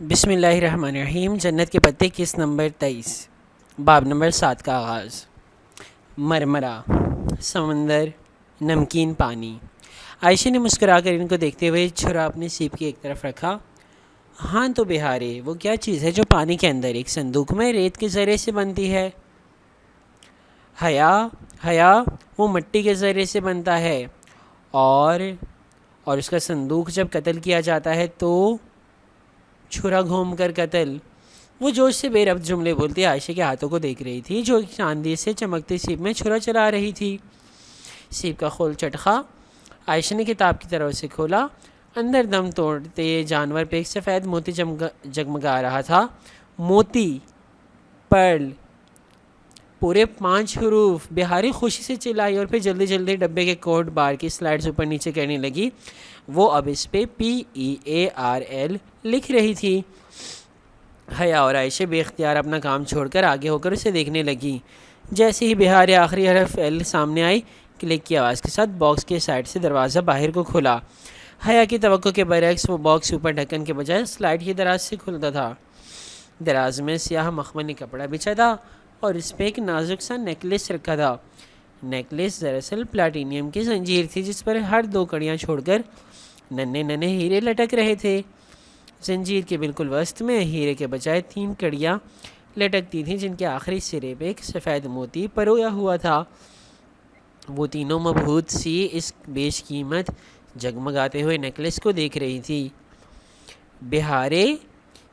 بسم اللہ الرحمن الرحیم۔ جنت کے پتے قسط نمبر 23 باب نمبر 7 کا آغاز۔ مرمرہ، سمندر، نمکین پانی۔ عائشہ نے مسکرا کر ان کو دیکھتے ہوئے چھرا اپنے سیب کی ایک طرف رکھا۔ ہاں تو بہارے، وہ کیا چیز ہے جو پانی کے اندر ایک صندوق میں ریت کے ذرے سے بنتی ہے؟ حیا وہ مٹی کے ذرے سے بنتا ہے اور اس کا صندوق جب قتل کیا جاتا ہے تو چھرا گھوم کر قتل۔ وہ جوش سے بے ربط جملے بولتی عائشہ کے ہاتھوں کو دیکھ رہی تھی جو چاندی سے چمکتے سیب میں چھرا چلا رہی تھی۔ سیب کا خول چٹخا۔ عائشہ نے کتاب کی طرف سے کھولا۔ اندر دم توڑتے جانور پہ ایک سفید موتی جگمگا رہا تھا۔ موتی، پرل، پورے 5 حروف۔ بہاری خوشی سے چلائی اور پھر جلدی جلدی ڈبے کے کوڈ بار کی سلائڈز اوپر نیچے کرنے لگی۔ وہ اب اس پہ PEARL لکھ رہی تھی۔ حیا اور عائشہ بے اختیار اپنا کام چھوڑ کر آگے ہو کر اسے دیکھنے لگی۔ جیسے ہی بہار آخری حرف L سامنے آئی، کلک کی آواز کے ساتھ باکس کے سائڈ سے دروازہ باہر کو کھلا۔ حیا کی توقع کے برعکس وہ باکس اوپر ڈھکن کے بجائے سلائڈ کی دراز سے کھلتا تھا۔ دراز میں سیاہ مخملی کپڑا بچھا تھا اور اس پہ ایک نازک سا نیکلس رکھا تھا۔ نیکلس دراصل پلاٹینیم کی زنجیر تھی جس پر ہر 2 کڑیاں چھوڑ کر ننھے ننھے ہیرے لٹک رہے تھے۔ زنجیر کے بالکل وسط میں ہیرے کے بجائے 3 کڑیاں لٹکتی تھیں جن کے آخری سرے پہ ایک سفید موتی پرویا ہوا تھا۔ وہ تینوں مبہوت سی اس بیش قیمت جگمگاتے ہوئے نیکلس کو دیکھ رہی تھی۔ بہارے،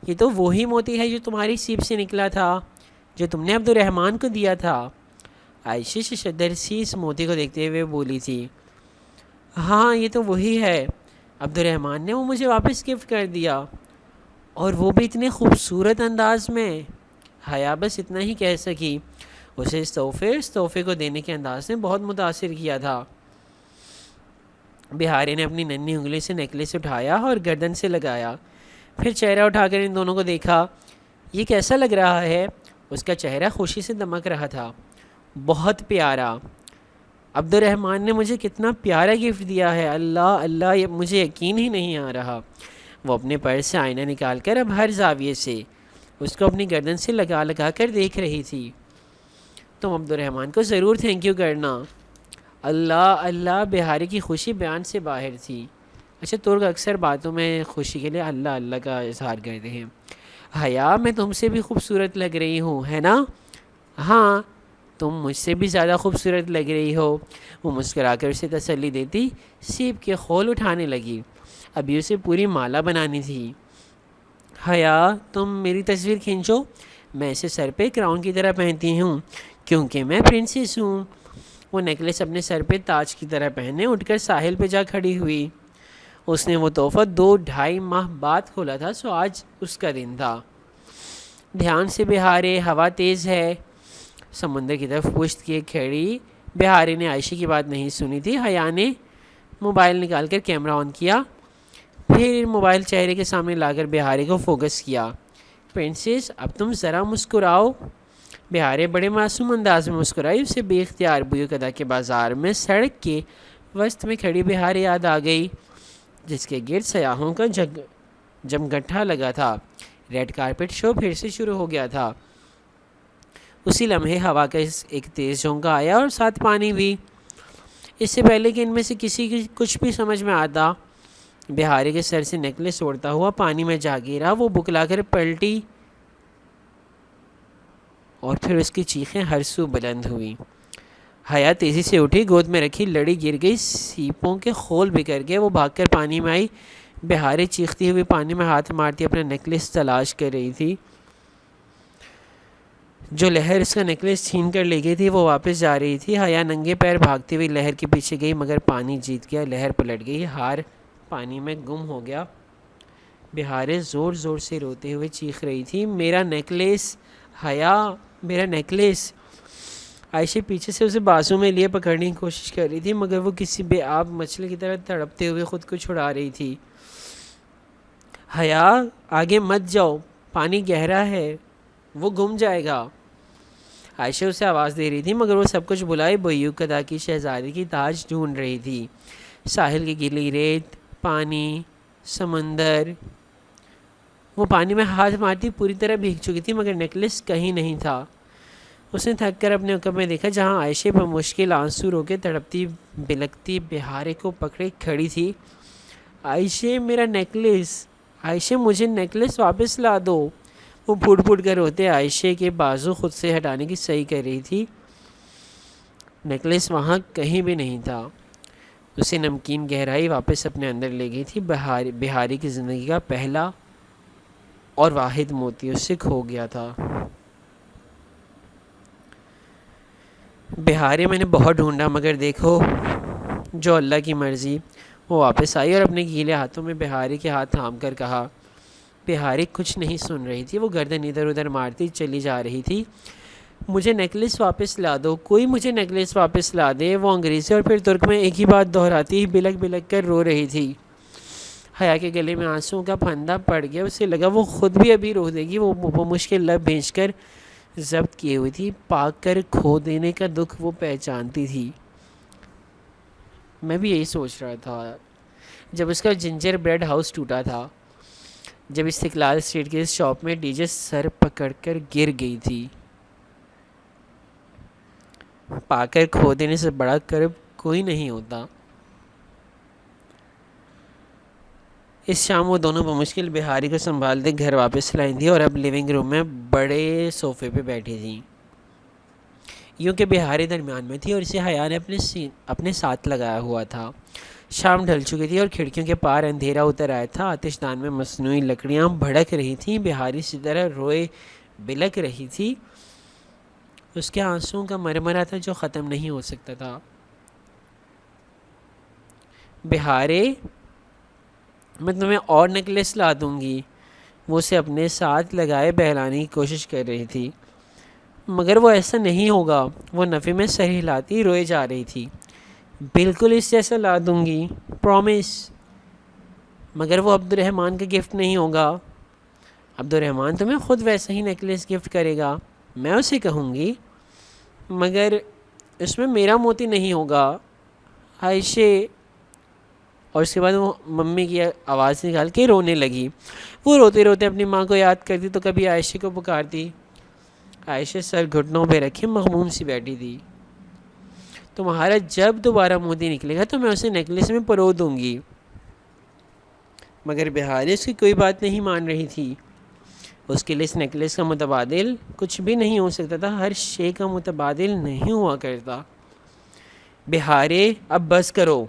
یہ تو وہی موتی ہے جو تمہاری سیب سے نکلا تھا، جو تم نے عبدالرحمن کو دیا تھا۔ عائشہ ششدر سی اس موتی کو دیکھتے ہوئے بولی تھی۔ ہاں یہ تو وہی ہے، عبدالرحمن نے وہ مجھے واپس گفٹ کر دیا، اور وہ بھی اتنے خوبصورت انداز میں۔ حیا بس اتنا ہی کہہ سکی۔ اسے اس تحفے کو دینے کے انداز نے بہت متاثر کیا تھا۔ بہارے نے اپنی ننھی انگلی سے نیکلس اٹھایا اور گردن سے لگایا، پھر چہرہ اٹھا کر ان دونوں کو دیکھا۔ یہ کیسا لگ رہا ہے؟ اس کا چہرہ خوشی سے دمک رہا تھا۔ بہت پیارا، عبدالرحمن نے مجھے کتنا پیارا گفٹ دیا ہے، اللہ اللہ، یہ مجھے یقین ہی نہیں آ رہا۔ وہ اپنے پرس سے آئینہ نکال کر اب ہر زاویے سے اس کو اپنی گردن سے لگا کر دیکھ رہی تھی۔ تم عبدالرحمن کو ضرور تھینک یو کرنا۔ اللہ اللہ، بہاری کی خوشی بیان سے باہر تھی۔ اچھا، ترک اکثر باتوں میں خوشی کے لیے اللہ اللہ کا اظہار کرتے ہیں۔ حیا، میں تم سے بھی خوبصورت لگ رہی ہوں، ہے نا؟ ہاں، تم مجھ سے بھی زیادہ خوبصورت لگ رہی ہو۔ وہ مسکرا کر اسے تسلی دیتی سیب کے خول اٹھانے لگی۔ ابھی اسے پوری مالا بنانی تھی۔ حیا، تم میری تصویر کھینچو، میں اسے سر پہ کراؤن کی طرح پہنتی ہوں کیونکہ میں پرنسس ہوں۔ وہ نیکلس اپنے سر پہ تاج کی طرح پہنے اٹھ کر ساحل پہ جا کھڑی ہوئی۔ اس نے وہ تحفہ 2-2.5 ماہ بعد کھولا تھا، سو آج اس کا دن تھا۔ دھیان سے بہارے، ہوا تیز ہے۔ سمندر کی طرف پشت کیے کھڑی بہارے نے عائشہ کی بات نہیں سنی تھی۔ حیا نے موبائل نکال کر کیمرہ آن کیا، پھر موبائل چہرے کے سامنے لا کر بہارے کو فوکس کیا۔ پرنسس، اب تم ذرا مسکراؤ۔ بہارے بڑے معصوم انداز میں مسکرائی۔ اسے بے اختیار بوئے کے بازار میں سڑک کے وسط میں کھڑی بہارے یاد آ گئی جس کے گرد سیاحوں کا جمگٹھا لگا تھا۔ ریڈ کارپٹ شو پھر سے شروع ہو گیا تھا۔ اسی لمحے ہوا کا ایک تیز جھونکا آیا اور ساتھ پانی بھی۔ اس سے پہلے کہ ان میں سے کسی کی کچھ بھی سمجھ میں آتا، بہارے کے سر سے نیکلس اڑتا ہوا پانی میں جا گرا۔ وہ بکلا کر پلٹی اور پھر اس کی چیخیں ہر سو بلند ہوئیں۔ حیا تیزی سے اٹھی، گود میں رکھی لڑی گر گئی، سیپوں کے خول بکھر گئے۔ وہ بھاگ کر پانی میں آئی۔ بہارے چیختی ہوئی پانی میں ہاتھ مارتی اپنا نیکلس تلاش کر رہی تھی۔ جو لہر اس کا نیکلس چھین کر لے گئی تھی وہ واپس جا رہی تھی۔ حیا ننگے پیر بھاگتی ہوئی لہر کے پیچھے گئی مگر پانی جیت گیا، لہر پلٹ گئی، ہار پانی میں گم ہو گیا۔ بہارے زور زور سے روتے ہوئے چیخ رہی تھی، میرا نیکلس، حیا، میرا نیکلس۔ عائشہ پیچھے سے اسے بازو میں لیے پکڑنے کی کوشش کر رہی تھی مگر وہ کسی بے آب مچھلی کی طرح تڑپتے ہوئے خود کو چھڑا رہی تھی۔ حیا، آگے مت جاؤ، پانی گہرا ہے، وہ گم جائے گا۔ عائشہ اسے آواز دے رہی تھی مگر وہ سب کچھ بلائے بیوقدا کی شہزادی کی تاج ڈھونڈ رہی تھی۔ ساحل کی گیلی ریت، پانی، سمندر، وہ پانی میں ہاتھ مارتی پوری طرح بھیگ چکی تھی مگر نیکلس کہیں نہیں تھا۔ اس نے تھک کر اپنے عقب میں دیکھا جہاں عائشہ بمشکل آنسو رو کے تڑپتی بلکتی بہارے کو پکڑے کھڑی تھی۔ عائشہ میرا نیکلس، عائشہ مجھے نیکلس واپس لا دو۔ وہ پھوٹ پھوٹ کر روتے عائشہ کے بازو خود سے ہٹانے کی صحیح کر رہی تھی۔ نیکلس وہاں کہیں بھی نہیں تھا۔ اسے نمکین گہرائی واپس اپنے اندر لے گئی تھی۔ بہاری کی زندگی کا پہلا اور واحد موتی اس سے کھو گیا تھا۔ بہارے میں نے بہت ڈھونڈا مگر دیکھو جو اللہ کی مرضی۔ وہ واپس آئی اور اپنے گیلے ہاتھوں میں بہارے کے ہاتھ تھام کر کہا۔ بہارے کچھ نہیں سن رہی تھی، وہ گردن ادھر ادھر مارتی چلی جا رہی تھی۔ مجھے نیکلس واپس لا دو، کوئی مجھے نیکلس واپس لا دے۔ وہ انگریزی اور پھر ترک میں ایک ہی بات دہراتی ہی بلک بلک کر رو رہی تھی۔ حیا کے گلے میں آنسوں کا پھندا پڑ گیا، اسے لگا وہ خود بھی ابھی رو دے گی۔ وہ مشکل لب بھیج کر ضبط کیے ہوئی تھی، پاک کر کھو دینے کا دکھ وہ پہچانتی تھی۔ میں بھی یہی سوچ رہا تھا جب اس کا جنجر بریڈ ہاؤس ٹوٹا تھا، جب استقلال اسٹریٹ کے اس شاپ میں ڈی جے سر پکڑ کر گر گئی تھی۔ پا کر کھو دینے سے بڑا کرب کوئی نہیں ہوتا۔ اس شام وہ دونوں بمشکل بہاری کو سنبھالتے گھر واپس لائیں تھی اور اب لیونگ روم میں بڑے صوفے پہ بیٹھی تھیں۔ یوں کہ بہاری درمیان میں تھی اور اسے حیا نے اپنے ساتھ لگایا ہوا تھا۔ شام ڈھل چکی تھی اور کھڑکیوں کے پار اندھیرا اتر آیا تھا۔ آتش دان میں مصنوعی لکڑیاں بھڑک رہی تھیں۔ بہاری اسی طرح روئے بلک رہی تھی۔ اس کے آنسوں کا مرمرا تھا جو ختم نہیں ہو سکتا تھا۔ بہارے، میں تمہیں اور نیکلس لا دوں گی، وہ اسے اپنے ساتھ لگائے بہلانے کی کوشش کر رہی تھی۔ مگر وہ ایسا نہیں ہوگا، وہ نفے میں سر ہلاتی روئے جا رہی تھی۔ بالکل اس جیسا لا دوں گی، پرومس۔ مگر وہ عبد الرحمن کا گفٹ نہیں ہوگا۔ عبد الرحمن تمہیں خود ویسا ہی نیکلس گفٹ کرے گا، میں اسے کہوں گی، مگر اس میں میرا موتی نہیں ہوگا۔ عائشہ، اور اس کے بعد وہ ممی کی آواز نکال کے رونے لگی۔ وہ روتے روتے اپنی ماں کو یاد کرتی تو کبھی عائشہ کو پکارتی۔ عائشہ سر گھٹنوں پہ رکھے مغموم سی بیٹھی تھی۔ تمہارا جب دوبارہ موتی نکلے گا تو میں اسے نیکلس میں پرو دوں گی۔ مگر بہاری اس کی کوئی بات نہیں مان رہی تھی۔ اس کے لیے اس نیکلس کا متبادل کچھ بھی نہیں ہو سکتا تھا، ہر شے کا متبادل نہیں ہوا کرتا۔ بہارے، اب بس کرو۔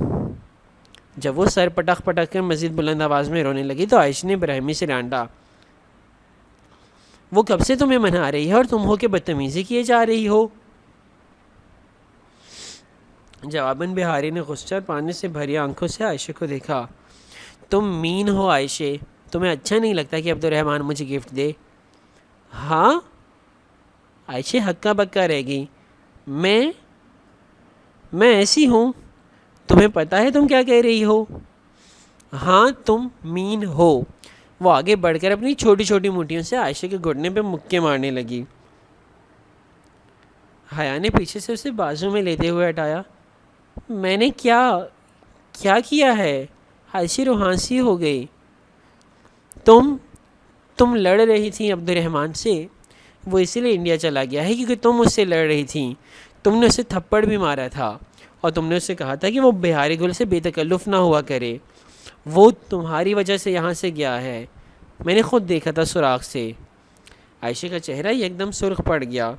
جب وہ سر پٹک پٹک کر مزید بلند آواز میں رونے لگی تو عائشہ نے برہمی سے ڈانٹا۔ وہ کب سے تمہیں منا رہی ہے اور تم ہو کے بدتمیزی کیے جا رہی ہو؟ جواباً بہاری نے غصہ پانے سے بھری آنکھوں سے عائشہ کو دیکھا۔ تم مین ہو عائشہ، تمہیں اچھا نہیں لگتا کہ عبد الرحمن مجھے گفٹ دے؟ ہاں؟ عائشہ ہکا بکا رہ گئی۔ میں ایسی ہوں؟ تمہیں پتہ ہے تم کیا کہہ رہی ہو؟ ہاں تم مین ہو۔ وہ آگے بڑھ کر اپنی چھوٹی چھوٹی مٹھیوں سے عائشہ کے گھٹنے پہ مکے مارنے لگی۔ حیا نے پیچھے سے اسے بازو میں لیتے ہوئے ہٹایا۔ میں نے کیا کیا ہے؟ عائشہ روحانسی ہو گئی۔ تم لڑ رہی تھیں عبد الرحمن سے، وہ اسی لیے انڈیا چلا گیا ہے کیونکہ تم اس سے لڑ رہی تھیں۔ تم نے اسے تھپڑ بھی مارا تھا اور تم نے اسے کہا تھا کہ وہ بہاری گل سے بے تکلف نہ ہوا کرے۔ وہ تمہاری وجہ سے یہاں سے گیا ہے، میں نے خود دیکھا تھا سوراخ سے۔ عائشہ کا چہرہ ایک دم سرخ پڑ گیا،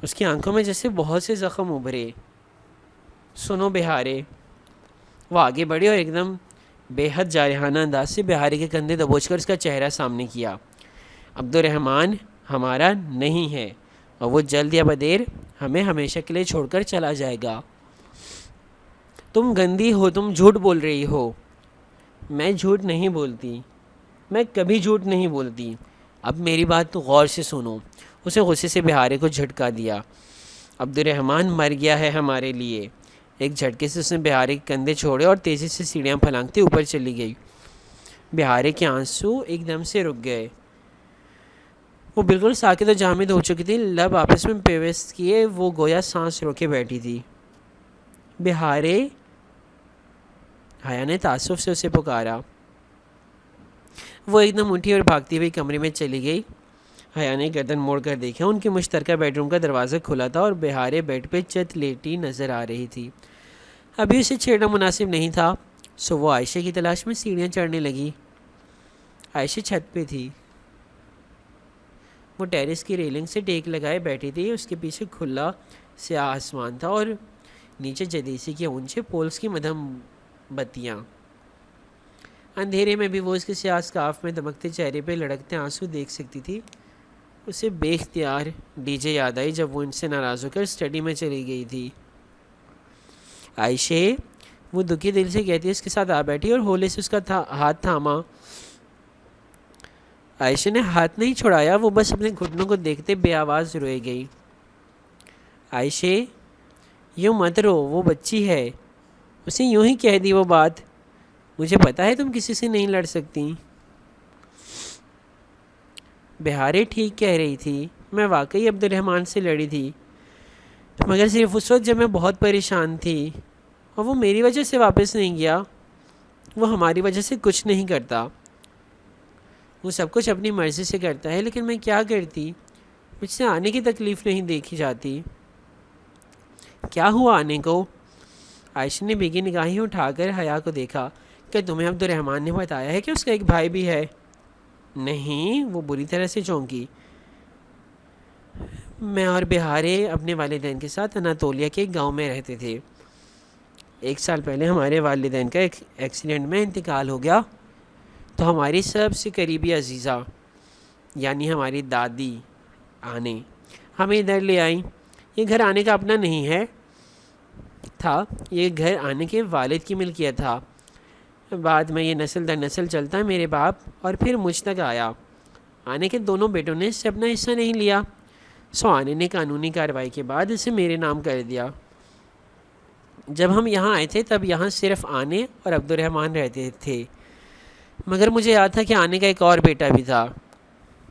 اس کی آنکھوں میں جیسے بہت سے زخم ابھرے۔ سنو بہارے، وہ آگے بڑھی اور ایک دم بے حد جارحانہ انداز سے بہاری کے کندھے دبوچ کر اس کا چہرہ سامنے کیا۔ عبد الرحمن ہمارا نہیں ہے اور وہ جلد یا بدیر ہمیں ہمیشہ کے لیے چھوڑ کر چلا جائے گا۔ تم گندی ہو، تم جھوٹ بول رہی ہو۔ میں جھوٹ نہیں بولتی، میں کبھی جھوٹ نہیں بولتی۔ اب میری بات تو غور سے سنو۔ اسے غصے سے بہارے کو جھٹکا دیا۔ عبد الرحمن مر گیا ہے ہمارے لیے۔ ایک جھٹکے سے اس نے بہارے کے کندھے چھوڑے اور تیزی سے سیڑھیاں پھلانگتے اوپر چلی گئی۔ بہارے کے آنسو ایک دم سے رک گئے۔ وہ بالکل ساکت و جامد ہو چکی تھی، لب آپس میں پیوست کیے وہ گویا سانس روکے بیٹھی تھی۔ بہارے، حیا نے تعصب سے اسے پکارا۔ وہ ایک دم اٹھی اور بھاگتی ہوئی کمرے میں چلی گئی۔ حیا نے گردن موڑ کر دیکھا، ان کے مشترکہ بیڈ روم کا دروازہ کھلا تھا اور بہارے بیڈ پہ چت لیٹی نظر آ رہی تھی۔ ابھی اسے چھیڑنا مناسب نہیں تھا، سو وہ عائشہ کی تلاش میں سیڑھیاں چڑھنے لگی۔ عائشہ چھت پہ تھی، وہ ٹیرس کی ریلنگ سے ٹیک لگائے بیٹھی تھی۔ اس کے پیچھے کھلا سیاہ آسمان تھا اور نیچے جدیسی کے اونچے پولس کی مدھم بتیاں۔ اندھیرے میں بھی وہ اس کے سیاہ اسکارف میں دمکتے چہرے پہ لڑکتے آنسو دیکھ سکتی تھی۔ اسے بے اختیار ڈی جے یاد آئی جب وہ ان سے ناراض ہو کر اسٹڈی میں چلی گئی تھی۔ عائشہ، وہ دکھی دل سے کہتی اس کے ساتھ آ بیٹھی اور ہولے سے اس کا ہاتھ تھاما۔ عائشہ نے ہاتھ نہیں چھڑایا، وہ بس اپنے گھٹنوں کو دیکھتے بے آواز روئے گئی۔ عائشہ، یوں مت رو، وہ بچی ہے۔ اسے یوں ہی کہہ دی وہ بات۔ مجھے پتا ہے تم کسی سے نہیں لڑ سکتی۔ بہارے ٹھیک کہہ رہی تھی، میں واقعی عبد الرحمن سے لڑی تھی، مگر صرف اس وقت جب میں بہت پریشان تھی، اور وہ میری وجہ سے واپس نہیں گیا۔ وہ ہماری وجہ سے کچھ نہیں کرتا، وہ سب کچھ اپنی مرضی سے کرتا ہے، لیکن میں کیا کرتی؟ مجھ سے آنے کی تکلیف نہیں دیکھی جاتی۔ کیا ہوا آنے کو؟ عائشہ نے بھیگی نگاہیں اٹھا کر حیا کو دیکھا۔ کہ تمہیں عبد الرحمن نے بتایا ہے کہ اس کا ایک بھائی بھی ہے؟ نہیں، وہ بری طرح سے چونکی۔ میں اور بہارے اپنے والدین کے ساتھ اناتولیا کے ایک گاؤں میں رہتے تھے۔ 1 سال پہلے ہمارے والدین کا ایک ایکسیڈنٹ میں انتقال ہو گیا، تو ہماری سب سے قریبی عزیزہ یعنی ہماری دادی آنے ہمیں ادھر لے آئیں۔ یہ گھر آنے کا اپنا نہیں ہے تھا، یہ گھر آنے کے والد کی ملکیت تھا۔ بعد میں یہ نسل در نسل چلتا ہے، میرے باپ اور پھر مجھ تک آیا۔ آنے کے دونوں بیٹوں نے اس سے اپنا حصہ نہیں لیا، سو آنے نے قانونی کارروائی کے بعد اسے میرے نام کر دیا۔ جب ہم یہاں آئے تھے تب یہاں صرف آنے اور عبد الرحمن رہتے تھے، مگر مجھے یاد تھا کہ آنے کا ایک اور بیٹا بھی تھا۔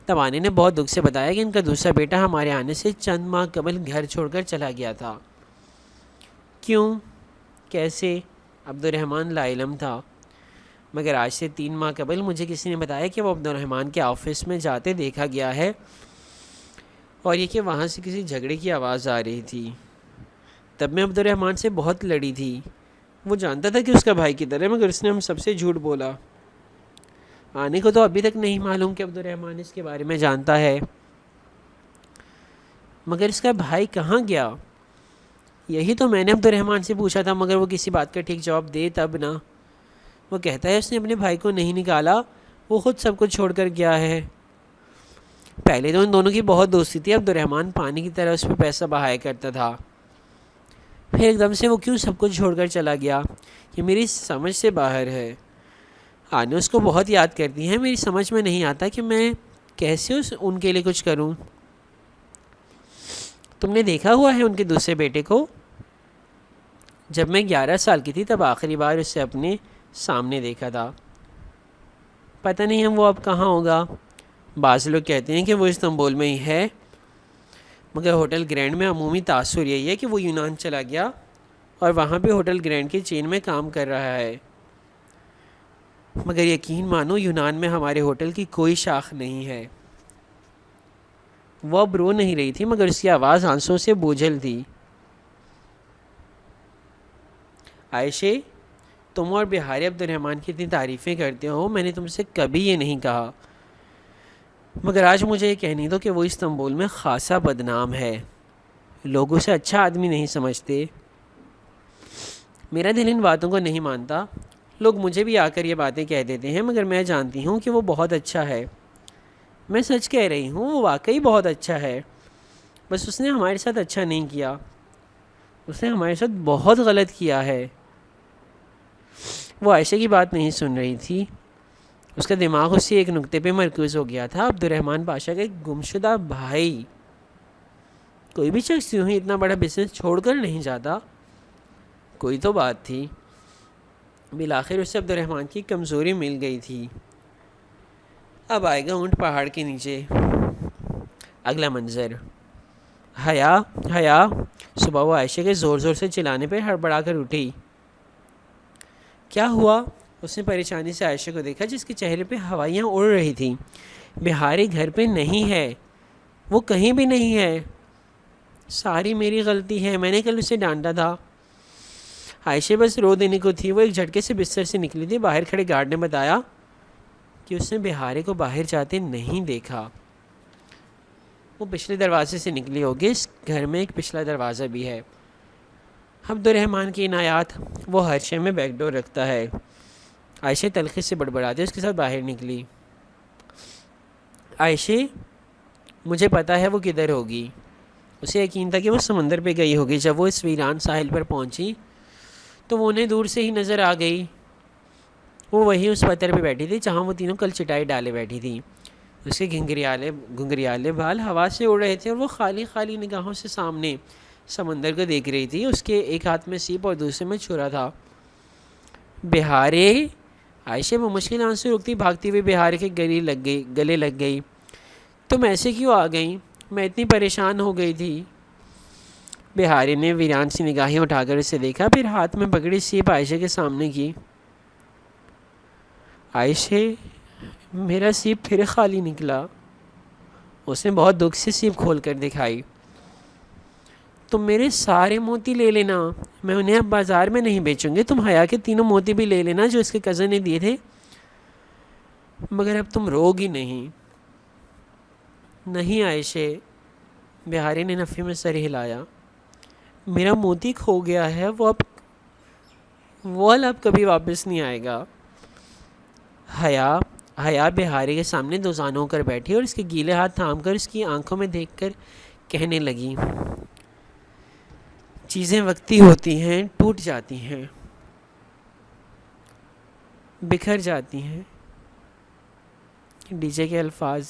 تب آنے نے بہت دکھ سے بتایا کہ ان کا دوسرا بیٹا ہمارے آنے سے چند ماہ قبل گھر چھوڑ کر چلا گیا تھا۔ کیوں؟ کیسے؟ عبد الرحمن لا علم تھا، مگر آج سے 3 ماہ قبل مجھے کسی نے بتایا کہ وہ عبد الرحمن کے آفس میں جاتے دیکھا گیا ہے، اور یہ کہ وہاں سے کسی جھگڑے کی آواز آ رہی تھی۔ تب میں عبد الرحمن سے بہت لڑی تھی۔ وہ جانتا تھا کہ اس کا بھائی کدھر ہے، مگر اس نے ہم سب سے جھوٹ بولا۔ آنے کو تو ابھی تک نہیں معلوم کہ عبد الرحمن اس کے بارے میں جانتا ہے، مگر اس کا بھائی کہاں گیا؟ یہی تو میں نے عبد الرحمن سے پوچھا تھا، مگر وہ کسی بات کا ٹھیک جواب دے تب نا۔ وہ کہتا ہے اس نے اپنے بھائی کو نہیں نکالا، وہ خود سب کچھ چھوڑ کر گیا ہے۔ پہلے تو ان دونوں کی بہت دوستی تھی، عبد الرحمن پانی کی طرح اس پہ پیسہ بہایا کرتا تھا، پھر ایک دم سے وہ کیوں سب کچھ چھوڑ کر چلا گیا، یہ میری سمجھ سے باہر ہے۔ آنے اس کو بہت یاد کرتی ہیں، میری سمجھ میں نہیں آتا کہ میں کیسے ان کے لیے کچھ کروں۔ تم نے دیکھا ہوا ہے ان کے دوسرے بیٹے کو؟ جب میں 11 سال کی تھی تب آخری بار اسے اپنے سامنے دیکھا تھا۔ پتہ نہیں ہم وہ اب کہاں ہوگا۔ بعض لوگ کہتے ہیں کہ وہ استنبول میں ہی ہے، مگر ہوٹل گرینڈ میں عمومی تاثر یہی ہے کہ وہ یونان چلا گیا اور وہاں پہ ہوٹل گرینڈ کی چین میں کام کر رہا ہے۔ مگر یقین مانو یونان میں ہمارے ہوٹل کی کوئی شاخ نہیں ہے۔ وہ اب رو نہیں رہی تھی، مگر اس کی آواز آنسوں سے بوجھل تھی۔ عائشہ، تم اور بہارے عبد الرحمن کی اتنی تعریفیں کرتے ہو، میں نے تم سے کبھی یہ نہیں کہا، مگر آج مجھے یہ کہنی دو کہ وہ استنبول میں خاصا بدنام ہے، لوگ اسے اچھا آدمی نہیں سمجھتے۔ میرا دل ان باتوں کو نہیں مانتا، لوگ مجھے بھی آ کر یہ باتیں کہہ دیتے ہیں، مگر میں جانتی ہوں کہ وہ بہت اچھا ہے۔ میں سچ کہہ رہی ہوں، وہ واقعی بہت اچھا ہے، بس اس نے ہمارے ساتھ اچھا نہیں کیا، اس نے ہمارے ساتھ بہت غلط کیا ہے۔ وہ عائشہ کی بات نہیں سن رہی تھی، اس کا دماغ اسی ایک نقطے پہ مرکوز ہو گیا تھا، عبد الرحمن پاشا کا ایک گمشدہ بھائی۔ کوئی بھی شخص یوں ہی اتنا بڑا بزنس چھوڑ کر نہیں جاتا، کوئی تو بات تھی۔ بالآخر اسے عبد الرحمن کی کمزوری مل گئی تھی۔ اب آئے گا اونٹ پہاڑ کے نیچے۔ اگلا منظر، حیا حیا، صبح وہ عائشہ کے زور زور سے چلانے پہ ہڑبڑا کر اٹھی۔ کیا ہوا؟ اس نے پریشانی سے عائشہ کو دیکھا جس کے چہرے پہ ہوائیاں اڑ رہی تھیں. بہارے گھر پہ نہیں ہے, وہ کہیں بھی نہیں ہے. ساری میری غلطی ہے, میں نے کل اسے ڈانٹا تھا. عائشہ بس رو دینے کو تھی. وہ ایک جھٹکے سے بستر سے نکلی تھی. باہر کھڑے گارڈ نے بتایا کہ اس نے بہارے کو باہر جاتے نہیں دیکھا. وہ پچھلے دروازے سے نکلی ہوگی. اس گھر میں ایک پچھلا دروازہ بھی ہے. عبدالرحمن کی عنایات, وہ ہر شے میں بیک ڈور رکھتا ہے. عائشہ تلخی سے بڑبڑاتے اس کے ساتھ باہر نکلی. عائشہ, مجھے پتا ہے وہ کدھر ہوگی. اسے یقین تھا کہ وہ سمندر پہ گئی ہوگی. جب وہ اس ویران ساحل پر پہنچی تو وہ انہیں دور سے ہی نظر آ گئی. وہ وہی اس پتھر پہ بیٹھی تھی جہاں وہ تینوں کل چٹائی ڈالے بیٹھی تھی. اس کے گھنگریالے بال ہوا سے اڑ رہے تھے اور وہ خالی خالی نگاہوں سے سامنے سمندر کو دیکھ رہی تھی. اس کے ایک ہاتھ میں سیپ اور دوسرے میں چھرا تھا. بہارے, عائشہ وہ مشکل آنسو رکتی بھاگتی ہوئی بہارے کے گلے لگ گئی. تم ایسے کیوں آ گئیں؟ میں اتنی پریشان ہو گئی تھی. بہارے نے ویران سی نگاہیں اٹھا کر اسے دیکھا, پھر ہاتھ میں پکڑی سیپ عائشہ کے سامنے کی. عائشہ, میرا سیپ پھر خالی نکلا. اس نے بہت دکھ سے سیپ کھول کر دکھائی. تم میرے سارے موتی لے لینا, میں انہیں اب بازار میں نہیں بیچوں گی. تم حیا کے تینوں موتی بھی لے لینا جو اس کے کزن نے دیے تھے, مگر اب تم رو گی نہیں. نہیں عائشہ, بہارے نے نفی میں سر ہلایا. میرا موتی کھو گیا ہے, وہ اب کبھی واپس نہیں آئے گا. حیا بہارے کے سامنے دوزانوں ہو کر بیٹھی اور اس کے گیلے ہاتھ تھام کر اس کی آنکھوں میں دیکھ کر کہنے لگی, چیزیں وقتی ہوتی ہیں, ٹوٹ جاتی ہیں, بکھر جاتی ہیں. ڈی جے کے الفاظ.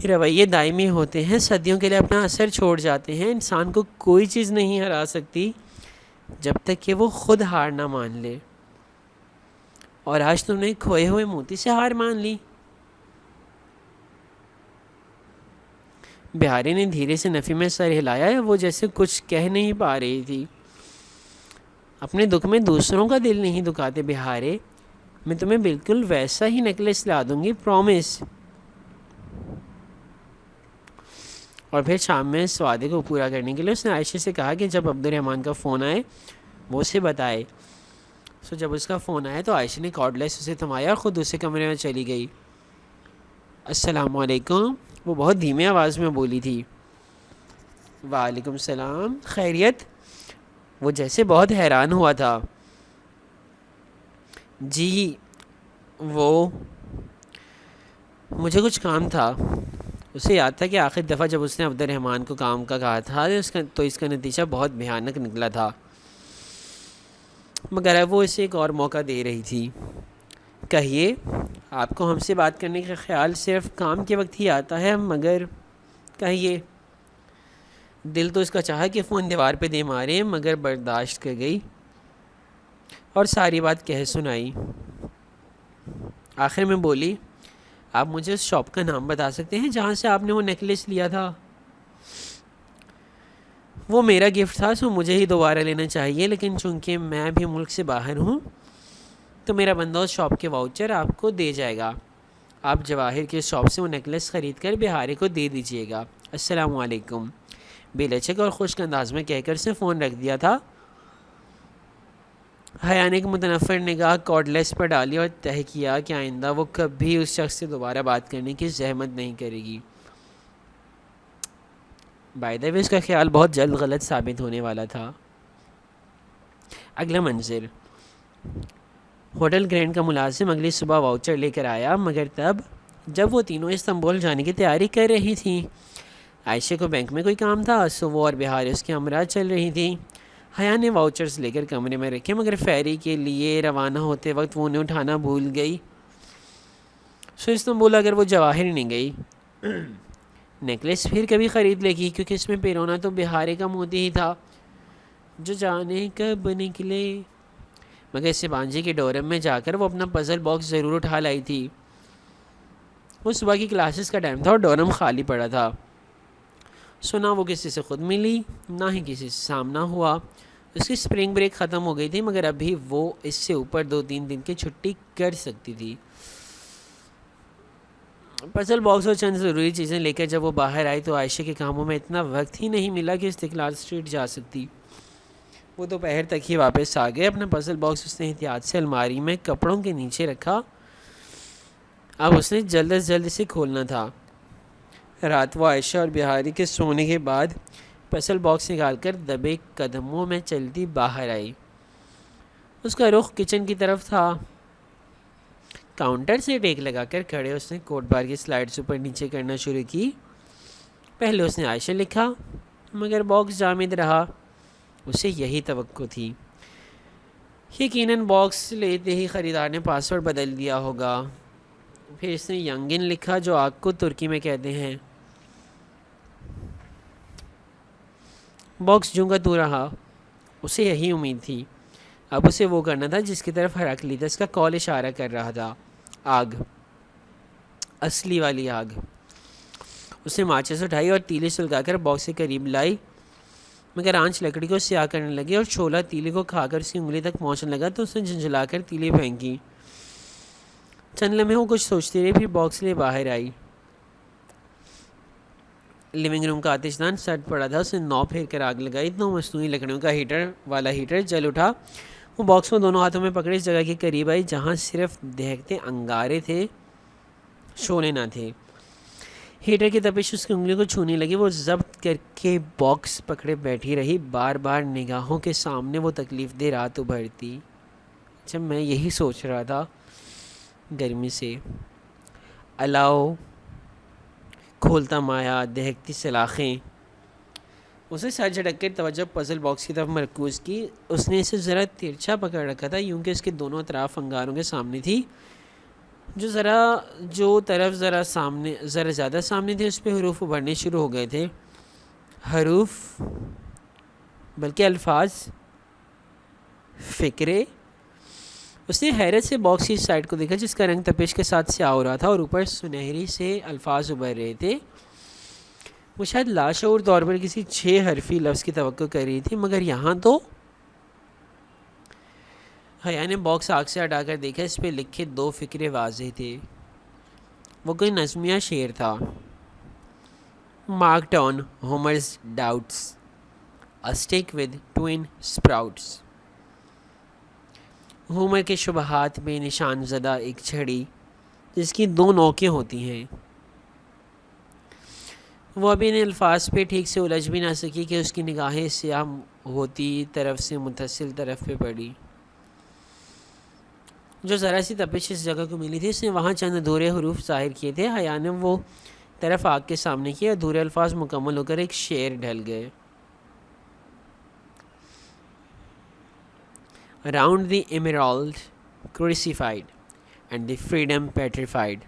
رویے دائمی ہوتے ہیں, صدیوں کے لیے اپنا اثر چھوڑ جاتے ہیں. انسان کو کوئی چیز نہیں ہرا سکتی جب تک کہ وہ خود ہار نہ مان لے. اور آج تم نے کھوئے ہوئے موتی سے ہار مان لی. بہارے نے دھیرے سے نفی میں سر ہلایا. وہ جیسے کچھ کہہ نہیں پا رہی تھی. اپنے دکھ میں دوسروں کا دل نہیں دکھاتے بہارے. میں تمہیں بالکل ویسا ہی نیکلس لا دوں گی, پرومس. اور پھر شام میں اس وعدے کو پورا کرنے کے لیے اس نے عائشہ سے کہا کہ جب عبدالرحمن کا فون آئے وہ اسے بتائے. جب اس کا فون آیا تو عائشہ نے کارڈ لیس اسے تھمایا اور خود دوسرے کمرے میں چلی گئی. السلام علیکم, وہ بہت دھیمی آواز میں بولی تھی. وعلیکم السلام, خیریت؟ وہ جیسے بہت حیران ہوا تھا. جی, وہ مجھے کچھ کام تھا. اسے یاد تھا کہ آخر دفعہ جب اس نے عبدالرحمن کو کام کا کہا تھا تو اس کا نتیجہ بہت بھیانک نکلا تھا, مگر اب وہ اسے ایک اور موقع دے رہی تھی. کہیے, آپ کو ہم سے بات کرنے کا خیال صرف کام کے وقت ہی آتا ہے, مگر کہیے. دل تو اس کا چاہا کہ فون دیوار پہ دے مارے, مگر برداشت کر گئی اور ساری بات کہہ سنائی. آخر میں بولی, آپ مجھے اس شاپ کا نام بتا سکتے ہیں جہاں سے آپ نے وہ نیکلس لیا تھا؟ وہ میرا گفٹ تھا, سو مجھے ہی دوبارہ لینا چاہیے, لیکن چونکہ میں بھی ملک سے باہر ہوں تو میرا بندہ اس شاپ کے واؤچر آپ کو دے جائے گا. آپ جواہر کے شاپ سے وہ نیکلس خرید کر بہارے کو دے دیجیے گا. السلام علیکم, بے لچک اور خشک انداز میں کہہ کر سے فون رکھ دیا تھا. حیا نے ایک متنفر نگاہ کارڈ لیس پر ڈالی اور طے کیا کہ آئندہ وہ کبھی اس شخص سے دوبارہ بات کرنے کی زحمت نہیں کرے گی. بائی دا وے, اس کا خیال بہت جلد غلط ثابت ہونے والا تھا. اگلا منظر. ہوٹل گرینڈ کا ملازم اگلی صبح واؤچر لے کر آیا, مگر تب جب وہ تینوں استنبول جانے کی تیاری کر رہی تھیں. عائشہ کو بینک میں کوئی کام تھا, سو وہ اور بہارے اس کے ہمراہ چل رہی تھیں. حیا نے واؤچرز لے کر کمرے میں رکھے, مگر فیری کے لیے روانہ ہوتے وقت وہ انہیں اٹھانا بھول گئی. سو استنبول اگر وہ جواہر نہیں گئی. نیکلس پھر کبھی خرید لے گی, کیونکہ اس میں پیرونا تو بہارے کا موتی ہی تھا جو جانے کب نکلے. مگر اس سے بانجی کے ڈورم میں جا کر وہ اپنا پزل باکس ضرور اٹھا لائی تھی. وہ صبح کی کلاسز کا ٹائم تھا اور ڈورم خالی پڑا تھا. سو نہ وہ کسی سے خود ملی, نہ ہی کسی سے سامنا ہوا. اس کی اسپرنگ بریک ختم ہو گئی تھی، مگر ابھی وہ اس سے اوپر 2-3 دن کی چھٹی کر سکتی تھی۔ پزل باکس اور چند ضروری چیزیں لے کر جب وہ باہر آئی تو عائشہ کے کاموں میں اتنا وقت ہی نہیں ملا کہ استقلال اسٹریٹ جا سکتی۔ وہ دوپہر تک ہی واپس آ گئے۔ اپنا پزل باکس اس نے احتیاط سے الماری میں کپڑوں کے نیچے رکھا۔ اب اس نے جلد از جلد اسے کھولنا تھا۔ رات وہ عائشہ اور بہاری کے سونے کے بعد پزل باکس نکال کر دبے قدموں میں چلتی باہر آئی۔ اس کا رخ کچن کی طرف تھا۔ کاؤنٹر سے ٹیک لگا کر کھڑے اس نے کوٹ بار کی سلائڈز اوپر نیچے کرنا شروع کی۔ پہلے اس نے عائشہ لکھا، مگر باکس جامد رہا۔ اسے یہی توقع تھی۔ یقیناً باکس لیتے ہی خریدار نے پاسورڈ بدل دیا ہوگا۔ پھر اس نے ینگن لکھا، جو آگ کو ترکی میں کہتے ہیں۔ باکس جوں کا تو رہا۔ اسے یہی امید تھی۔ اب اسے وہ کرنا تھا جس کی طرف ہراکلیتس کا کال اشارہ کر رہا تھا۔ آگ، اصلی والی آگ۔ اس نے ماچس اٹھائی اور تیلی سلگا کر باکس کے قریب لائی، مگر آنچ لکڑی کو سیاہ کرنے لگی اور شعلہ تیلی کو کھا کر اس کی انگلی تک پہنچنے لگا تو اس نے جھنجھلا کر تیلی پھینکی۔ چند لمحے وہ کچھ سوچتی رہی، پھر باکس لے باہر آئی۔ لیونگ روم کا آتش دان سرد پڑا تھا۔ اس نے 9 پھیر کر آگ لگائی تو مصنوعی لکڑیوں کا ہیٹر جل اٹھا۔ وہ باکس کو دونوں ہاتھوں میں پکڑے اس جگہ کے قریب آئی جہاں صرف دہکتے انگارے تھے، شعلے نہ تھے۔ ہیٹر کی تپش اس کی انگلی کو چھونے لگی۔ وہ ضبط کر کے باکس پکڑے بیٹھی رہی، بار بار نگاہوں کے سامنے وہ تکلیف دہ رات ابھرتی۔ جب میں یہی سوچ رہا تھا گرمی سے الاؤ کھولتا مایا، دہکتی سلاخیں۔ اس نے سر جھٹک کر توجہ پزل باکس کی طرف مرکوز کی۔ اس نے اسے ذرا ترچھا پکڑ رکھا تھا، یوں کہ اس کے دونوں اطراف انگاروں کے سامنے تھی۔ جو طرف ذرا زیادہ سامنے تھے اس پہ حروف ابھرنے شروع ہو گئے تھے۔ حروف بلکہ الفاظ، فکرے۔ اس نے حیرت سے باکس کی سائڈ کو دیکھا جس کا رنگ تپش کے ساتھ سیاہ ہو رہا تھا اور اوپر سنہری سے الفاظ ابھر رہے تھے۔ وہ شاید لاشعور طور پر کسی 6 حرفی لفظ کی توقع کر رہی تھی، مگر یہاں تو حیا نے باکس آگ سے ہٹا کر دیکھا۔ اس پہ لکھے 2 فکرے واضح تھے۔ وہ کوئی نظمیہ شعر تھا۔ Mark Twain Homer's doubts, a stick with twin sprouts۔ Homer کے شبہات میں نشان زدہ ایک چھڑی جس کی 2 نوکیں ہوتی ہیں۔ وہ ابھی ان الفاظ پہ ٹھیک سے الجھ بھی نہ سکی کہ اس کی نگاہیں سیاہ ہوتی طرف سے متصل طرف پہ پڑی۔ جو ذرا سی تپش اس جگہ کو ملی تھی اس نے وہاں چند ادھورے حروف ظاہر کیے تھے۔ حیا نے وہ طرف آگ کے سامنے کیا، ادھورے الفاظ مکمل ہو کر ایک شعر ڈھل گئے۔ Around the emerald crucified and the freedom petrified،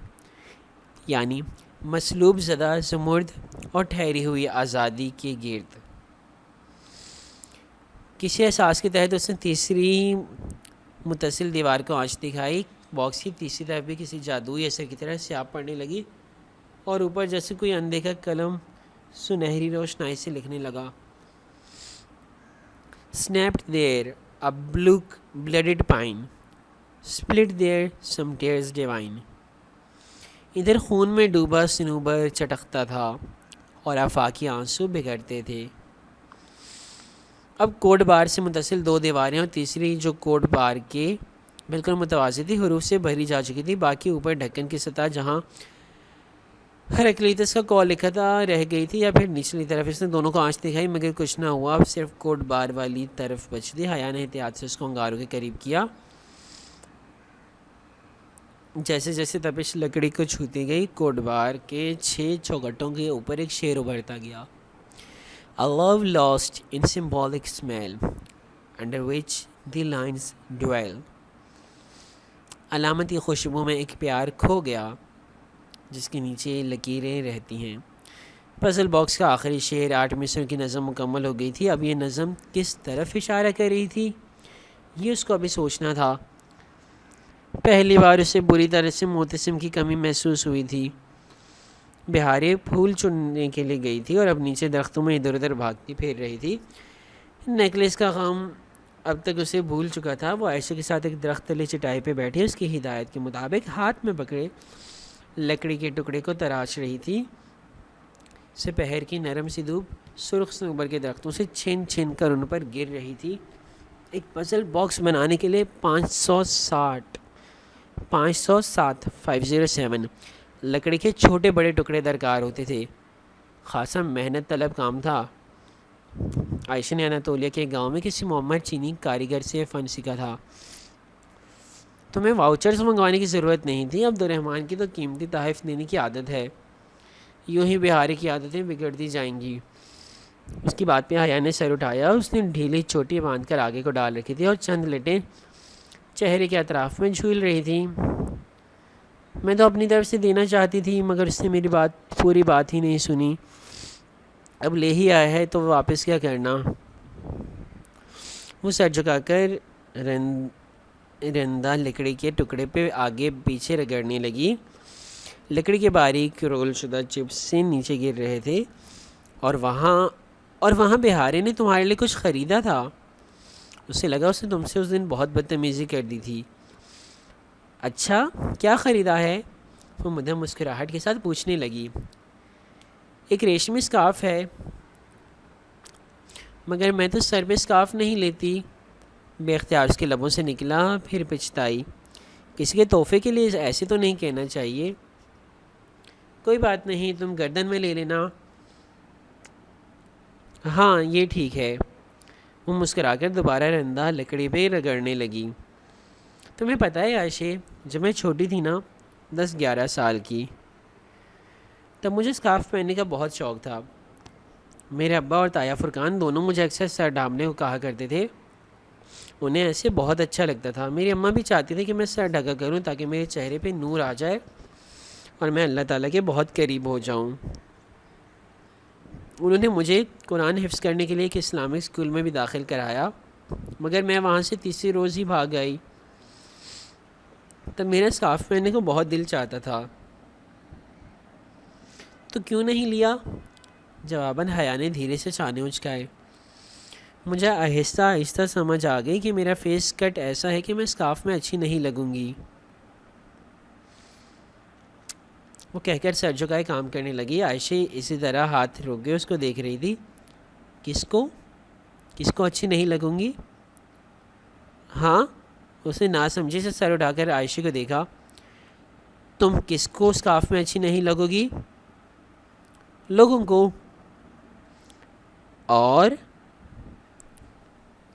یعنی مصلوب زدہ زمرد اور ٹھہری ہوئی آزادی کے گرد۔ کسی احساس کے تحت اس نے تیسری متصل دیوار کو آنچ دکھائی۔ باکس کی تیسری طرف بھی کسی جادوئی اثر کی طرح سیاہ پڑنے لگی اور اوپر جیسے کوئی اندیکھا قلم سنہری روشنائی سے لکھنے لگا۔ Snapped there a blooded pine, split there some tears divine۔ ادھر خون میں ڈوبا صنوبر چٹکتا تھا اور آفاقی آنسو بگڑتے تھے۔ اب کوڈ بار سے متصل 2 دیواریں اور تیسری جو کوڈ بار کے بالکل متوازی تھی حروف سے بھری جا چکی تھی۔ باقی اوپر ڈھکن کی سطح جہاں ہراکلیتس کا کال لکھا تھا رہ گئی تھی، یا پھر نچلی طرف۔ اس نے دونوں کو آنچ دکھائی مگر کچھ نہ ہوا، اب صرف کوڈ بار والی طرف بچ دی۔ حیا نے احتیاط سے اس کو انگاروں کے قریب کیا۔ جیسے جیسے تپش لکڑی کو چھوتی گئی کوڈ بار کے 6 چوگٹوں کے اوپر ایک شعر ابھرتا گیا۔ A love lost in symbolic smell under which the lines dwell۔ علامتی خوشبو میں ایک پیار کھو گیا جس کے نیچے لکیریں رہتی ہیں۔ پزل باکس کا آخری شعر 8 مصروں کی نظم مکمل ہو گئی تھی۔ اب یہ نظم کس طرف اشارہ کر رہی تھی یہ اس کو ابھی سوچنا تھا۔ پہلی بار اسے بری طرح سے معتصم کی کمی محسوس ہوئی تھی۔ بہاریں پھول چننے کے لیے گئی تھی اور اب نیچے درختوں میں ادھر ادھر بھاگتی پھر رہی تھی۔ نیکلس کا غم اب تک اسے بھول چکا تھا۔ وہ عائشہ کے ساتھ ایک درخت تلے چٹائی پہ بیٹھی اس کی ہدایت کے مطابق ہاتھ میں پکڑے لکڑی کے ٹکڑے کو تراش رہی تھی۔ سپہر کی نرم سی دھوپ سرخ صنوبر کے درختوں سے چھن چھن کر ان پر گر رہی تھی۔ ایک پزل باکس بنانے کے لیے 507 لکڑی کے چھوٹے بڑے ٹکڑے درکار ہوتے تھے۔ خاصا محنت طلب کام تھا۔ عائشہ نے اناتولیہ کے گاؤں میں کسی معمر چینی کاریگر سے فن سیکھا تھا۔ تمہیں واؤچرز منگوانے کی ضرورت نہیں تھی، عبد الرحمن کی تو قیمتی تحائف دینے کی عادت ہے، یوں ہی بہاری کی عادتیں بگڑتی جائیں گی۔ اس کی بات پہ حیا نے سر اٹھایا۔ اس نے ڈھیلی چوٹی باندھ کر آگے کو ڈال رکھی تھی اور چند لٹیں چہرے کے اطراف میں جھول رہی تھی۔ میں تو اپنی طرف سے دینا چاہتی تھی مگر اس نے میری پوری بات ہی نہیں سنی۔ اب لے ہی آیا ہے تو واپس کیا کرنا۔ وہ سر جھکا کر رندہ لکڑی کے ٹکڑے پہ آگے پیچھے رگڑنے لگی۔ لکڑی کے باریک رول شدہ چپس سے نیچے گر رہے تھے۔ اور وہاں بہارے نے تمہارے لیے کچھ خریدا تھا۔ اسے لگا اس نے تم سے اس دن بہت بدتمیزی کر دی تھی۔ اچھا، کیا خریدا ہے؟ وہ مدھم مسکراہٹ کے ساتھ پوچھنے لگی۔ ایک ریشمی اسکارف ہے، مگر میں تو سر پہ اسکارف نہیں لیتی۔ بے اختیار اس کے لبوں سے نکلا، پھر پچھتائی۔ کسی کے تحفے کے لیے ایسے تو نہیں کہنا چاہیے۔ کوئی بات نہیں، تم گردن میں لے لینا۔ ہاں یہ ٹھیک ہے۔ وہ مسکرا کر دوبارہ رندہ لکڑی پہ رگڑنے لگی۔ تمہیں پتہ ہے عائشہ، جب میں چھوٹی تھی نا، 10-11 سال کی، تب مجھے اسکارف پہننے کا بہت شوق تھا۔ میرے ابا اور تایا فرقان دونوں مجھے اکثر سر ڈھانپنے کو کہا کرتے تھے، انہیں ایسے بہت اچھا لگتا تھا۔ میری اماں بھی چاہتی تھی کہ میں سر ڈھکا کروں تاکہ میرے چہرے پہ نور آ جائے اور میں اللہ تعالیٰ کے بہت قریب ہو جاؤں۔ انہوں نے مجھے قرآن حفظ کرنے کے لیے ایک اسلامک اسکول میں بھی داخل کرایا، مگر میں وہاں سے تیسری روز ہی بھاگ آئی۔ تب میرا اسکارف پہننے کو بہت دل چاہتا تھا۔ تو کیوں نہیں لیا؟ جواباً حیا نے دھیرے سے چانے اچکائے۔ مجھے آہستہ آہستہ سمجھ آ گئی کہ میرا فیس کٹ ایسا ہے کہ میں اسکارف میں اچھی نہیں لگوں گی۔ وہ کہہ کر سر جھکائے کام کرنے لگی۔ عائشہ اسی طرح ہاتھ روک کے اس کو دیکھ رہی تھی۔ کس کو اچھی نہیں لگوں گی؟ ہاں، اس نے ناسمجھی سے سر اٹھا کر عائشہ کو دیکھا۔ تم کس کو اسکارف میں اچھی نہیں لگو گی؟ لوگوں کو۔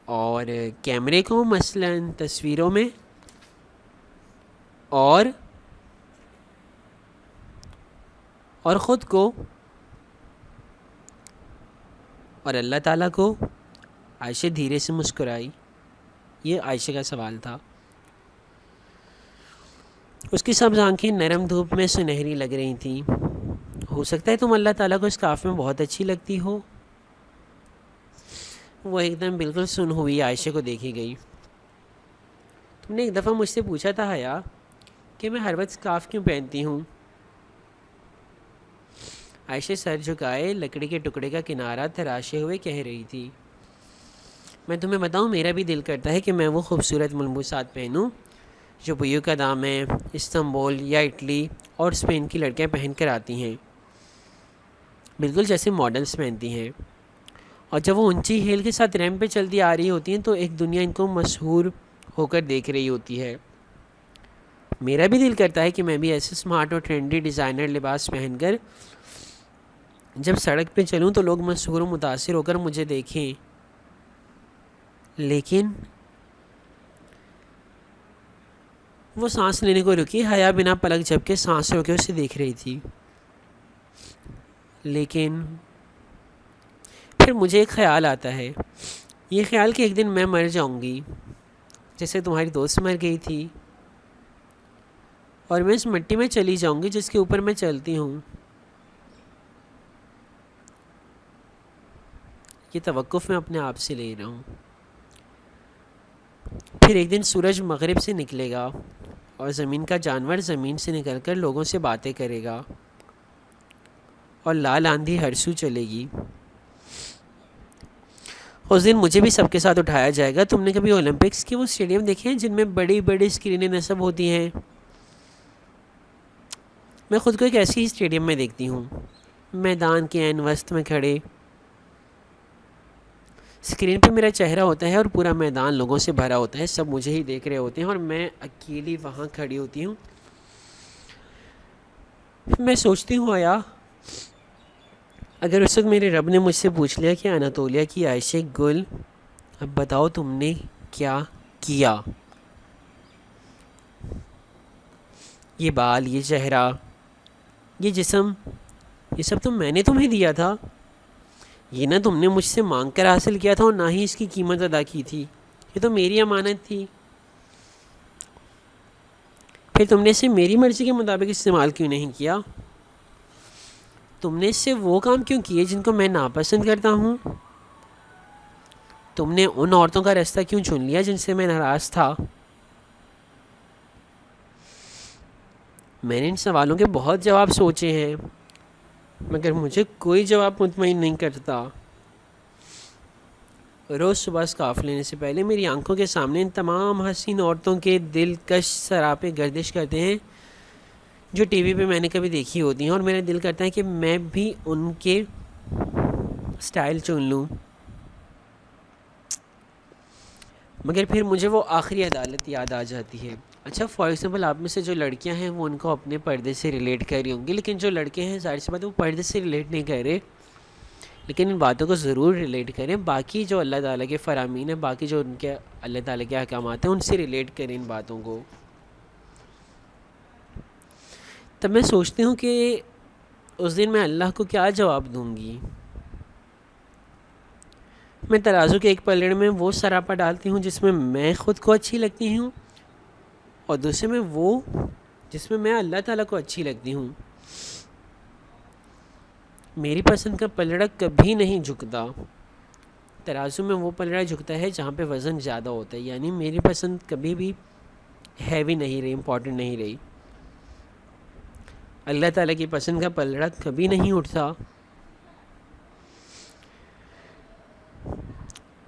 اور کیمرے کو، مثلاً تصویروں میں، اور خود کو، اور اللہ تعالیٰ کو۔ عائشہ دھیرے سے مسکرائی۔ یہ عائشہ کا سوال تھا۔ اس کی سبز آنکھیں نرم دھوپ میں سنہری لگ رہی تھیں۔ ہو سکتا ہے تم اللہ تعالیٰ کو اس اسکارف میں بہت اچھی لگتی ہو۔ وہ ایک دم بالکل سن ہوئی عائشہ کو دیکھی گئی۔ تم نے ایک دفعہ مجھ سے پوچھا تھا حیا کہ میں ہر وقت اسکارف کیوں پہنتی ہوں۔ عائشہ سر جھکائے لکڑی کے ٹکڑے کا کنارہ تراشے ہوئے کہہ رہی تھی، میں تمہیں بتاؤں، میرا بھی دل کرتا ہے کہ میں وہ خوبصورت ملبوسات پہنوں جو بویو کا دام ہے، استنبول یا اٹلی اور اسپین کی لڑکیاں پہن کر آتی ہیں، بالکل جیسے ماڈلز پہنتی ہیں۔ اور جب وہ اونچی ہیل کے ساتھ ریمپ پہ چلتی آ رہی ہوتی ہیں تو ایک دنیا ان کو مشہور ہو کر دیکھ رہی ہوتی ہے۔ میرا بھی دل کرتا ہے کہ میں بھی ایسے اسمارٹ اور ٹرینڈی ڈیزائنر لباس پہن کر جب سڑک پہ چلوں تو لوگ مسحور و متاثر ہو کر مجھے دیکھیں۔ لیکن وہ سانس لینے کو رکی۔ حیا بنا پلک جھپکے سانس روکے اسے دیکھ رہی تھی۔ لیکن پھر مجھے ایک خیال آتا ہے، یہ خیال کہ ایک دن میں مر جاؤں گی جیسے تمہاری دوست مر گئی تھی، اور میں اس مٹی میں چلی جاؤں گی جس کے اوپر میں چلتی ہوں۔ یہ توقف میں اپنے آپ سے لے رہا ہوں۔ پھر ایک دن سورج مغرب سے نکلے گا اور زمین کا جانور زمین سے نکل کر لوگوں سے باتیں کرے گا، اور لال آندھی ہر سو چلے گی۔ اس دن مجھے بھی سب کے ساتھ اٹھایا جائے گا۔ تم نے کبھی اولمپکس کے وہ اسٹیڈیم دیکھے ہیں جن میں بڑی بڑی اسکرینیں نصب ہوتی ہیں؟ میں خود کو ایک ایسی ہی اسٹیڈیم میں دیکھتی ہوں، میدان کے عین وسط میں کھڑے، اسکرین پہ میرا چہرہ ہوتا ہے اور پورا میدان لوگوں سے بھرا ہوتا ہے، سب مجھے ہی دیکھ رہے ہوتے ہیں اور میں اکیلی وہاں کھڑی ہوتی ہوں۔ میں سوچتی ہوں آیا اگر اس وقت میرے رب نے مجھ سے پوچھ لیا کہ اناتولیہ کی عائشہ گل اب بتاؤ تم نے کیا کیا، یہ بال، یہ چہرہ، یہ جسم، یہ سب تو میں نے تمہیں دیا تھا، یہ نہ تم نے مجھ سے مانگ کر حاصل کیا تھا اور نہ ہی اس کی قیمت ادا کی تھی، یہ تو میری امانت تھی، پھر تم نے اسے میری مرضی کے مطابق استعمال کیوں نہیں کیا؟ تم نے اس سے وہ کام کیوں کیے جن کو میں ناپسند کرتا ہوں؟ تم نے ان عورتوں کا راستہ کیوں چن لیا جن سے میں ناراض تھا؟ میں نے ان سوالوں کے بہت جواب سوچے ہیں، مگر مجھے کوئی جواب مطمئن نہیں کرتا۔ روز صبح اسکارف لینے سے پہلے میری آنکھوں کے سامنے ان تمام حسین عورتوں کے دلکش سراپے گردش کرتے ہیں جو ٹی وی پہ میں نے کبھی دیکھی ہوتی ہیں، اور میرا دل کرتا ہے کہ میں بھی ان کے سٹائل چن لوں، مگر پھر مجھے وہ آخری عدالت یاد آ جاتی ہے۔ اچھا فار ایگزامپل آپ میں سے جو لڑکیاں ہیں وہ ان کو اپنے پردے سے ریلیٹ کر رہی ہوں گی، لیکن جو لڑکے ہیں ظاہر سی بات ہے وہ پردے سے ریلیٹ نہیں کر رہے، لیکن ان باتوں کو ضرور ریلیٹ کریں، باقی جو اللہ تعالیٰ کے فرامین ہیں، باقی جو ان کے اللہ تعالیٰ کے احکامات ہیں ان سے ریلیٹ کریں ان باتوں کو۔ تب میں سوچتی ہوں کہ اس دن میں اللہ کو کیا جواب دوں گی۔ میں ترازو کے ایک پلڑے میں وہ سراپا ڈالتی ہوں جس میں میں خود کو اچھی لگتی ہوں، اور دوسرے میں وہ جس میں اللہ تعالیٰ کو اچھی لگتی ہوں۔ میری پسند کا پلڑا کبھی نہیں جھکتا، ترازو میں وہ پلڑا جھکتا ہے جہاں پہ وزن زیادہ ہوتا ہے، یعنی میری پسند کبھی بھی ہیوی نہیں رہی، امپورٹنٹ نہیں رہی۔ اللہ تعالیٰ کی پسند کا پلڑا کبھی نہیں اٹھتا۔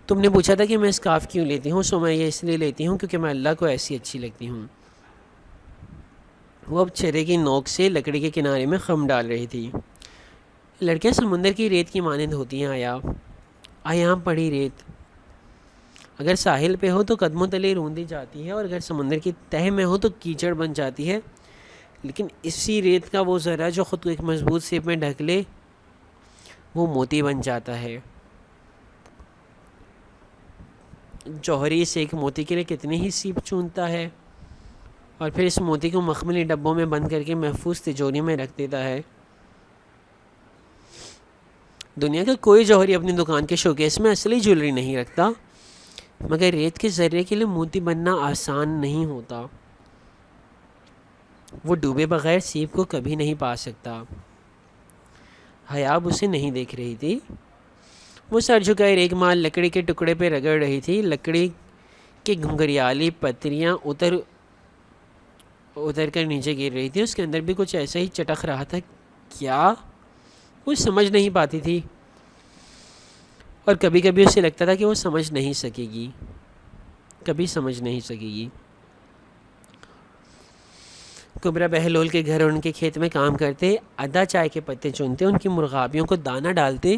تم نے پوچھا تھا کہ میں اسکارف کیوں لیتی ہوں، سو میں یہ اس لیے لیتی ہوں کیونکہ میں اللہ کو ایسی اچھی لگتی ہوں۔ وہ اب چرے کی نوک سے لکڑی کے کنارے میں خم ڈال رہی تھی۔ لڑکیاں سمندر کی ریت کی مانند ہوتی ہیں یہاں پڑی ریت اگر ساحل پہ ہو تو قدموں تلے روندی جاتی ہے، اور اگر سمندر کی تہہ میں ہو تو کیچڑ بن جاتی ہے، لیکن اسی ریت کا وہ ذرہ جو خود کو ایک مضبوط سیپ میں ڈھک لے وہ موتی بن جاتا ہے۔ جوہری سے ایک موتی کے لیے کتنی ہی سیپ چونتا ہے، اور پھر اس موتی کو مخملی ڈبوں میں بند کر کے محفوظ تجوری میں رکھ دیتا ہے۔ دنیا کا کوئی جوہری اپنی دکان کے شوکیس میں اصلی جویلری نہیں رکھتا، مگر ریت کے ذرے کے لیے موتی بننا آسان نہیں ہوتا۔ وہ ڈوبے بغیر سیپ کو کبھی نہیں پا سکتا۔ حیاب اسے نہیں دیکھ رہی تھی، وہ سر جھکائے ریگ مال لکڑی کے ٹکڑے پہ رگڑ رہی تھی۔ لکڑی کی گھنگریالی پتریاں اتر کر نیچے گر رہی تھی، اس کے اندر بھی کچھ ایسا ہی چٹخ رہا تھا، کیا وہ سمجھ نہیں پاتی تھی، اور کبھی کبھی اسے لگتا تھا کہ وہ سمجھ نہیں سکے گی، کبھی سمجھ نہیں سکے گی۔ کبرا بہلول کے گھر اور ان کے کھیت میں کام کرتے، ادا چائے کے پتے چنتے، ان کی مرغابیوں کو دانہ ڈالتے،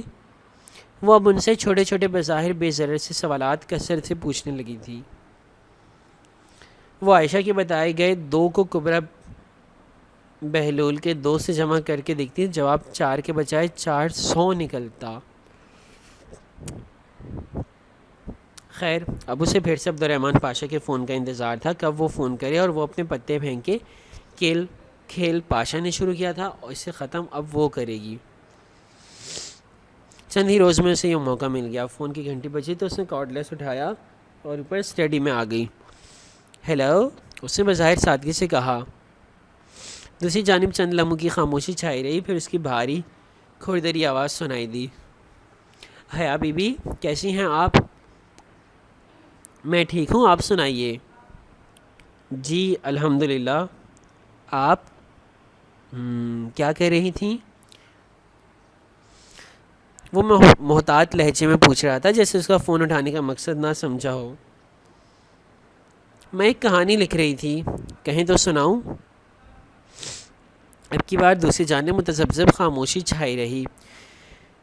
وہ اب ان سے چھوٹے چھوٹے بظاہر بے ضرر سے سوالات کثرت سے پوچھنے لگی تھی۔ وہ عائشہ کے بتائے گئے 2 کو کبرا بہلول کے 2 سے جمع کر کے دیکھتی، جواب 4 کے بجائے 400 نکلتا۔ خیر اب اسے پھر سے عبدالرحمن پاشا کے فون کا انتظار تھا، کب وہ فون کرے، اور وہ اپنے پتے پھینکے۔ کھیل پاشا نے شروع کیا تھا اور اسے ختم اب وہ کرے گی۔ چند ہی روز میں اسے یہ موقع مل گیا۔ فون کی گھنٹی بجی تو اس نے کارڈ لیس اٹھایا اور اوپر اسٹڈی میں آ گئی۔ ہیلو، اس نے بظاہر سادگی سے کہا۔ دوسری جانب چند لمحوں کی خاموشی چھائی رہی، پھر اس کی بھاری کھردری آواز سنائی دی۔ حیا بی بی کیسی ہیں آپ؟ میں ٹھیک ہوں، آپ سنائیے۔ جی الحمدللہ۔ آپ کیا کہہ رہی تھیں؟ وہ محتاط لہجے میں پوچھ رہا تھا، جیسے اس کا فون اٹھانے کا مقصد نہ سمجھا ہو۔ میں ایک کہانی لکھ رہی تھی، کہیں تو سناؤں؟ اب کی بار دوسری جانب متذبذب خاموشی چھائی رہی۔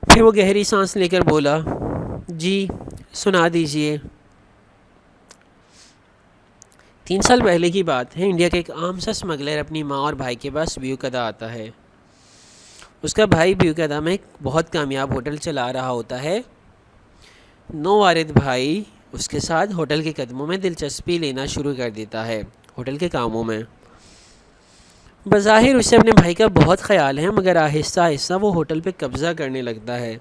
پھر وہ گہری سانس لے کر بولا، جی سنا دیجئے۔ 3 سال پہلے کی بات ہے، انڈیا کا ایک عام سا اسمگلر اپنی ماں اور بھائی کے پاس بیوقدہ آتا ہے۔ اس کا بھائی بیوقدہ میں ایک بہت کامیاب ہوٹل چلا رہا ہوتا ہے۔ نووارد بھائی اس کے ساتھ ہوٹل کے قدموں میں دلچسپی لینا شروع کر دیتا ہے، ہوٹل کے کاموں میں۔ بظاہر اسے اپنے بھائی کا بہت خیال ہے، مگر آہستہ آہستہ وہ ہوٹل پہ قبضہ کرنے لگتا ہے۔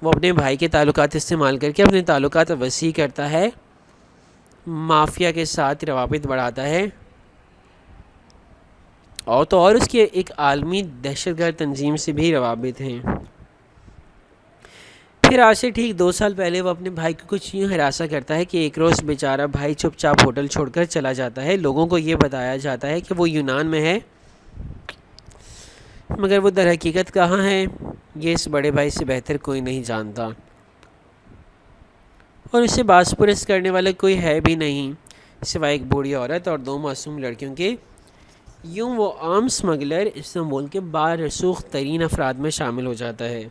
وہ اپنے بھائی کے تعلقات استعمال کر کے اپنے تعلقات وسیع کرتا ہے، مافیا کے ساتھ روابط بڑھاتا ہے، اور تو اور اس کی ایک عالمی دہشت گرد تنظیم سے بھی روابط ہیں۔ پھر آج سے ٹھیک 2 سال پہلے وہ اپنے بھائی کو کچھ یوں ہراساں کرتا ہے کہ ایک روز بیچارہ بھائی چپ چاپ ہوٹل چھوڑ کر چلا جاتا ہے۔ لوگوں کو یہ بتایا جاتا ہے کہ وہ یونان میں ہے، مگر وہ در حقیقت کہاں ہے یہ اس بڑے بھائی سے بہتر کوئی نہیں جانتا، اور اسے باس پرس کرنے والا کوئی ہے بھی نہیں سوائے ایک بوڑھی عورت اور 2 معصوم لڑکیوں کے۔ یوں وہ عام اسمگلر استنبول کے بارسوخ ترین افراد میں شامل ہو جاتا ہے۔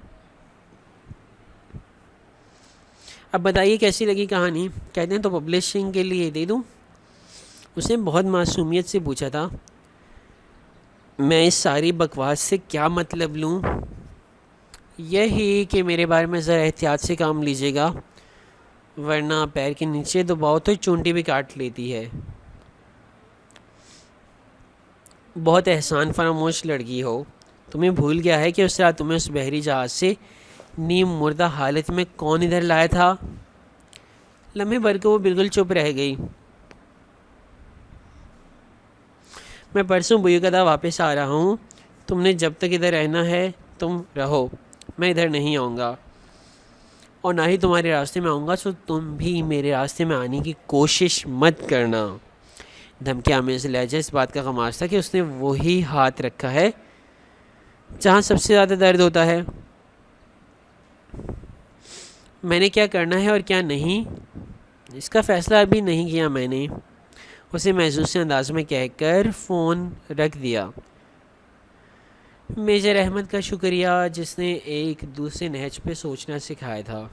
اب بتائیے کیسی لگی کہانی؟ کہتے ہیں تو پبلشنگ کے لیے دے دوں؟ اس نے بہت معصومیت سے پوچھا تھا، میں اس ساری بکواس سے کیا مطلب لوں؟ یہی کہ میرے بارے میں ذرا احتیاط سے کام لیجیے گا، ورنہ پیر کے نیچے دباؤ تو چونٹی بھی کاٹ لیتی ہے۔ بہت احسان فراموش لڑکی ہو، تمہیں بھول گیا ہے کہ اس رات تمہیں اس بحری جہاز سے نیم مردہ حالت میں کون ادھر لایا تھا؟ لمحے بھر کو وہ بالکل چپ رہ گئی۔ میں پرسوں بیوقدہ واپس آ رہا ہوں، تم نے جب تک ادھر رہنا ہے تم رہو، میں ادھر نہیں آؤں گا، اور نہ ہی تمہارے راستے میں آؤں گا، سو تم بھی میرے راستے میں آنے کی کوشش مت کرنا۔ دھمکی آمیز لہجہ اس بات کا خماس تھا کہ اس نے وہی ہاتھ رکھا ہے جہاں سب سے زیادہ درد ہوتا ہے۔ میں نے کیا کرنا ہے اور کیا نہیں، اس کا فیصلہ ابھی نہیں کیا میں نے، اسے محسوس انداز میں کہہ کر فون رکھ دیا۔ میجر احمد کا شکریہ جس نے ایک دوسرے نہج پہ سوچنا سکھایا تھا۔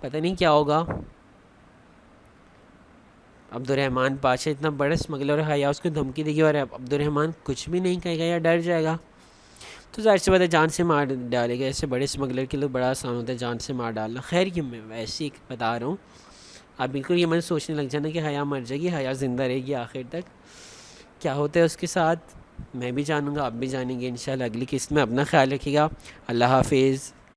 پتہ نہیں کیا ہوگا۔ عبدالرحمن پاشا اتنا بڑا اسمگلر اور حیا اس کو دھمکی دے گی اور عبدالرحمن کچھ بھی نہیں کہے گا یا ڈر جائے گا تو ظاہر سی بات ہے جان سے مار ڈالے گا۔ ایسے بڑے اسمگلر کے لیے بڑا آسان ہوتا ہے جان سے مار ڈالنا۔ خیر یہ میں ویسے ہی بتا رہا ہوں، آپ بالکل یہ من سوچنے لگ جانا کہ حیا مر جائے گی، حیا زندہ رہے گی آخر تک، کیا ہوتا ہے اس کے ساتھ میں بھی جانوں گا، آپ بھی جانیں گے انشاءاللہ۔ اگلی قسط میں اپنا خیال رکھیے گا۔ اللہ حافظ۔